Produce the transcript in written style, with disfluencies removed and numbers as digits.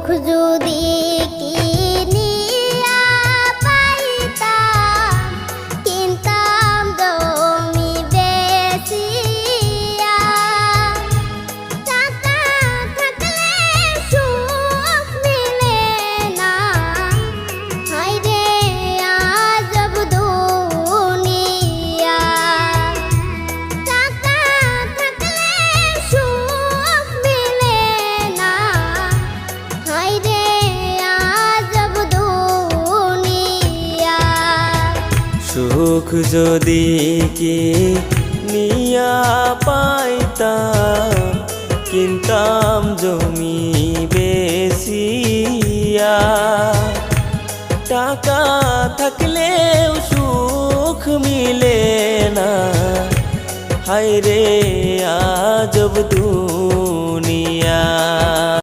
সুখ যদি কিনিয়া পাইতাম, কিনতাম জমি বেচিয়া। টাকা থাকলে সুখ মিলে না, হায়রে আজব দুনিয়া। টাকা থাকলে সুখ মিলে না, হায়রে আজব দুনিয়া। সুখ যদি কিনিয়া পাইতাম, কিনতাম জমি বেচিয়া। টাকা থাকলেও সুখ মিলে না, হায়রে আজব দুনিয়া।